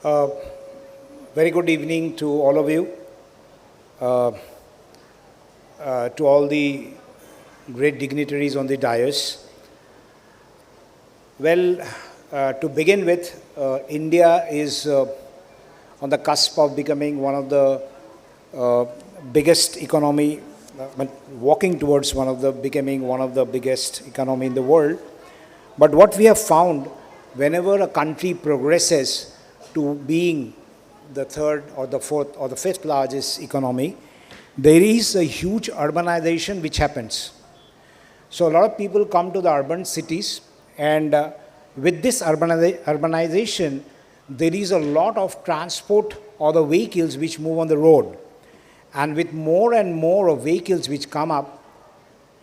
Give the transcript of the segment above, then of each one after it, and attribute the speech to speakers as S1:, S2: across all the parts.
S1: Uh, Very good evening to all of you, to all the great dignitaries on the dais. Well, to begin with, India is on the cusp of becoming one of the biggest economy, walking towards becoming one of the biggest economy in the world. But what we have found, whenever a country progresses to being the third or the fourth or the fifth largest economy, there is a huge urbanization which happens. So a lot of people come to the urban cities, and with this urbanization, there is a lot of transport or the vehicles which move on the road. And with more and more of vehicles which come up,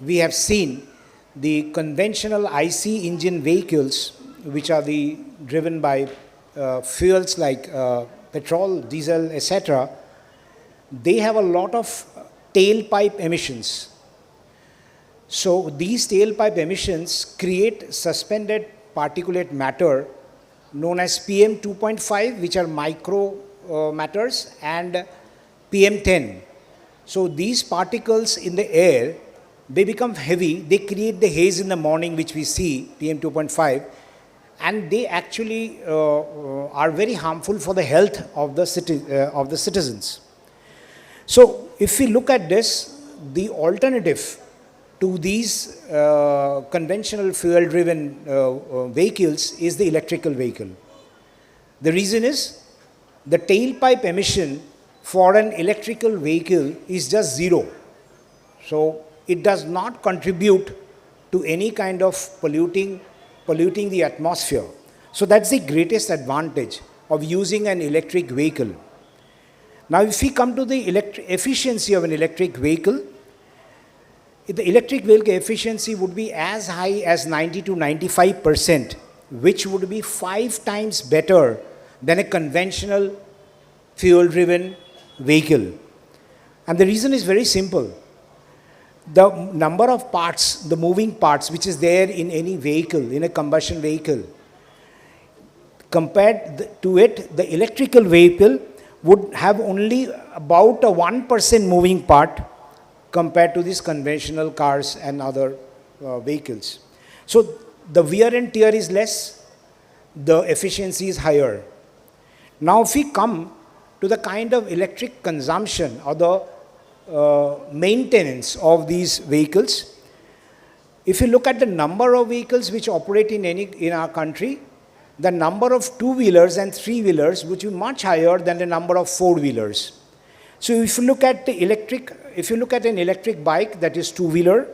S1: we have seen the conventional IC engine vehicles, which are driven by fuels like petrol, diesel, etc., they have a lot of tailpipe emissions. So these tailpipe emissions create suspended particulate matter known as PM 2.5, which are micro matters, and PM 10. So these particles in the air, they become heavy, they create the haze in the morning which we see, PM 2.5, and they actually are very harmful for the health of the citizens. So if we look at this, the alternative to these conventional fuel-driven vehicles is the electrical vehicle. The reason is the tailpipe emission for an electrical vehicle is just zero. So it does not contribute to any kind of polluting the atmosphere. So that's the greatest advantage of using an electric vehicle. Now if we come to the efficiency of an electric vehicle, the electric vehicle efficiency would be as high as 90 to 95%, which would be 5 times better than a conventional fuel-driven vehicle. And the reason is very simple. The number of parts, the moving parts, which is there in any vehicle, in a combustion vehicle, compared to it, the electrical vehicle would have only about a 1% moving part compared to these conventional cars and other vehicles. So the wear and tear is less, the efficiency is higher. Now if we come to the kind of electric consumption or the maintenance of these vehicles, if you look at the number of vehicles which operate in our country, the number of two-wheelers and three-wheelers would be much higher than the number of four-wheelers. So if you look at an electric bike that is two-wheeler,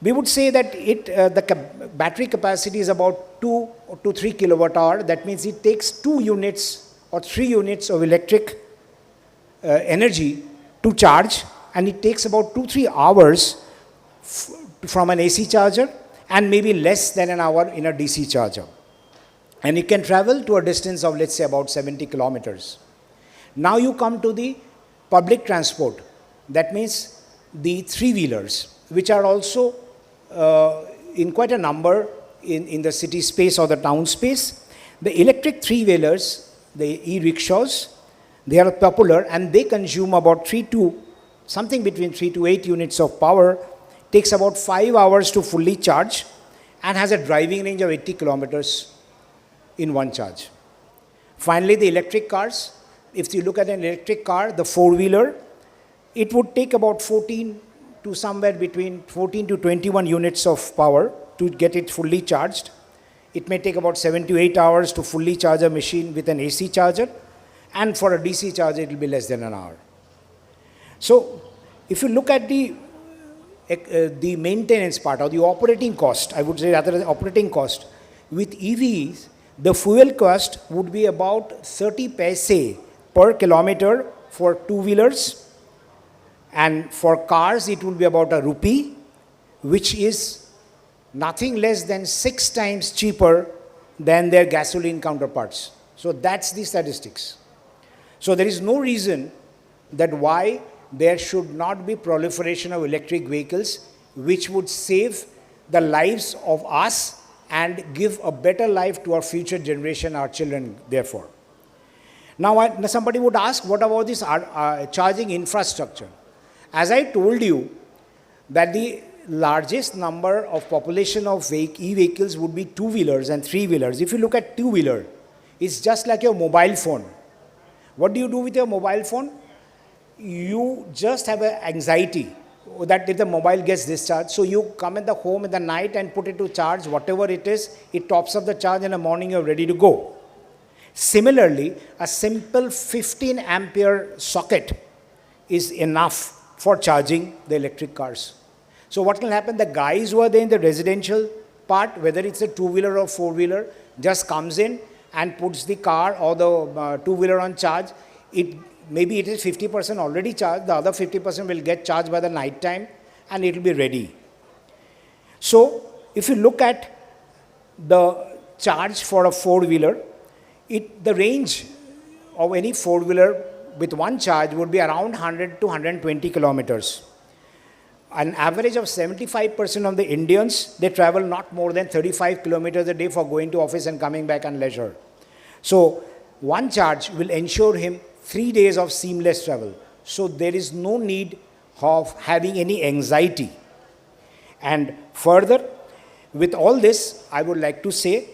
S1: we would say that the battery capacity is about 2 to 3 kilowatt hour. That means it takes 2 units or 3 units of electric energy to charge, and it takes about 2-3 hours from an AC charger and maybe less than an hour in a DC charger. And it can travel to a distance of, let's say, about 70 kilometers. Now you come to the public transport. That means the three-wheelers, which are also in quite a number in the city space or the town space. The electric three-wheelers, the e-rickshaws, they are popular, and they consume about something between 3 to 8 units of power, takes about 5 hours to fully charge, and has a driving range of 80 kilometers in one charge. Finally, the electric cars. If you look at an electric car, the four-wheeler, it would take about 14 to 21 units of power to get it fully charged. It may take about 7 to 8 hours to fully charge a machine with an AC charger, and for a DC charger, it will be less than an hour. So, if you look at the maintenance part or the operating cost, I would say rather the operating cost, with EVs, the fuel cost would be about 30 paise per kilometer for two-wheelers, and for cars, it will be about a rupee, which is nothing less than 6 times cheaper than their gasoline counterparts. So that's the statistics. So there is no reason that why there should not be proliferation of electric vehicles which would save the lives of us and give a better life to our future generation, our children, therefore. Now somebody would ask, what about this charging infrastructure? As I told you, that the largest number of population of e-vehicles would be two-wheelers and three-wheelers. If you look at two-wheeler, it's just like your mobile phone. What do you do with your mobile phone? You just have an anxiety that if the mobile gets discharged, so you come in the home in the night and put it to charge, whatever it is, it tops up the charge, in the morning you're ready to go. Similarly, a simple 15 ampere socket is enough for charging the electric cars. So what will happen, the guys who are there in the residential part, whether it's a two-wheeler or four-wheeler, just comes in and puts the car or the two-wheeler on charge. Maybe it is 50% already charged, the other 50% will get charged by the night time and it will be ready. So if you look at the charge for a four-wheeler, the range of any four-wheeler with one charge would be around 100 to 120 kilometers. An average of 75% of the Indians, they travel not more than 35 kilometers a day for going to office and coming back on leisure. So one charge will ensure him 3 days of seamless travel. So there is no need of having any anxiety. And further, with all this, I would like to say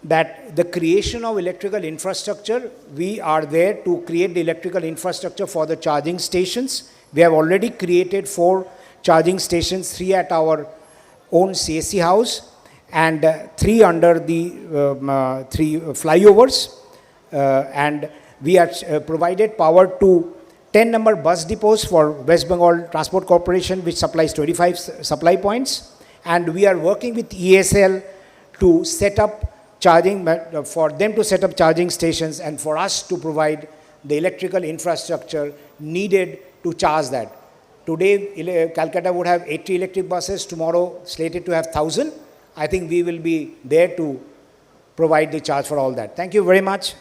S1: that the creation of electrical infrastructure, we are there to create the electrical infrastructure for the charging stations. We have already created 4 charging stations, 3 at our own CSC house and 3 under the 3 flyovers. And we have provided power to 10 number bus depots for West Bengal Transport Corporation, which supplies 25 supply points. And we are working with ESL to set up charging, for them to set up charging stations and for us to provide the electrical infrastructure needed to charge that. Today, Calcutta would have 80 electric buses, tomorrow slated to have 1,000. I think we will be there to provide the charge for all that. Thank you very much.